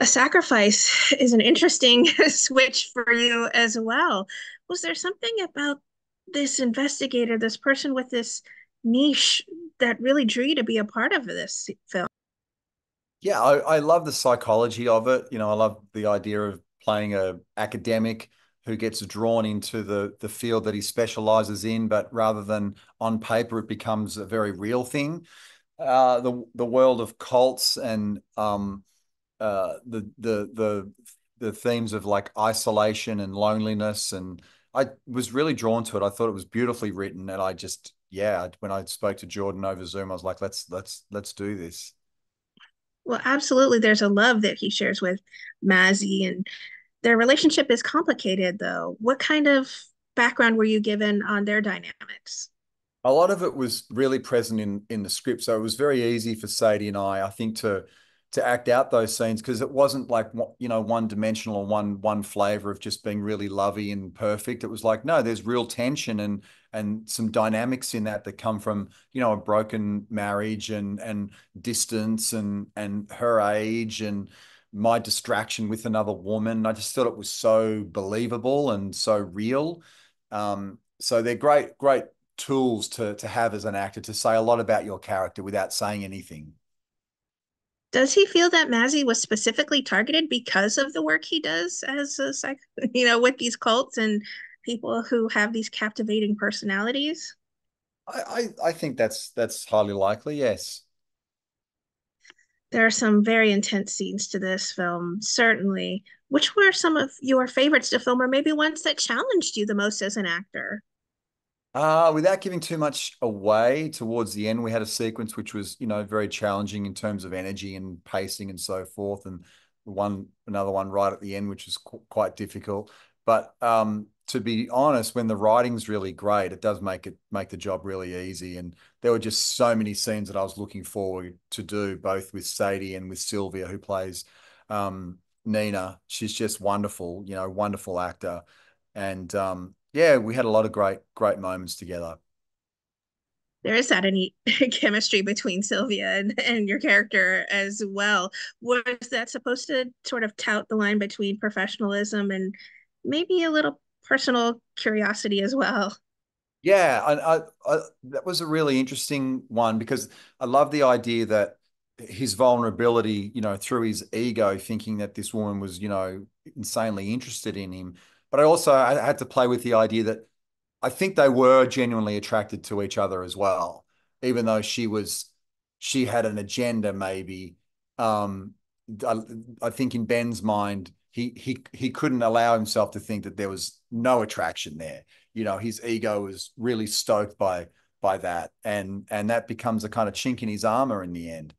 A sacrifice is an interesting switch for you as well. Was there something about this investigator, this person with this niche that really drew you to be a part of this film? Yeah, I love the psychology of it. I love the idea of playing a academic who gets drawn into the field that he specializes in, but rather than on paper, it becomes a very real thing. The world of cults and the themes of like isolation and loneliness, and I was really drawn to it. I thought it was beautifully written, and I just yeah, when I spoke to Jordan over Zoom, I was like, let's do this. Well, absolutely. There's a love that he shares with Mazzy, and their relationship is complicated, though. What kind of background were you given on their dynamics? A lot of it was really present in the script, so it was very easy for Sadie and I think, to act out those scenes because it wasn't like one dimensional or one flavor of just being really lovey and perfect. It was like, no, there's real tension and some dynamics in that come from a broken marriage and distance and her age and my distraction with another woman. I just thought it was so believable and so real. So they're great tools to have as an actor to say a lot about your character without saying anything. Does he feel that Mazzy was specifically targeted because of the work he does as a with these cults and people who have these captivating personalities? I think that's highly likely, yes. There are some very intense scenes to this film, certainly. Which were some of your favorites to film, or maybe ones that challenged you the most as an actor? Without giving too much away, towards the end, we had a sequence which was, very challenging in terms of energy and pacing and so forth, and another one right at the end, which was quite difficult. But to be honest, when the writing's really great, it does make the job really easy. And there were just so many scenes that I was looking forward to do, both with Sadie and with Sylvia, who plays Nina. She's just wonderful, wonderful actor. And yeah, we had a lot of great moments together. There is that neat chemistry between Sylvia and your character as well. Was that supposed to sort of tout the line between professionalism and maybe a little personal curiosity as well? Yeah, that was a really interesting one because I love the idea that his vulnerability, through his ego, thinking that this woman was, insanely interested in him. But I had to play with the idea that I think they were genuinely attracted to each other as well, even though she had an agenda maybe. Um, I, I think in Ben's mind, he couldn't allow himself to think that there was no attraction there. His ego was really stoked by that, and that becomes a kind of chink in his armor in the end.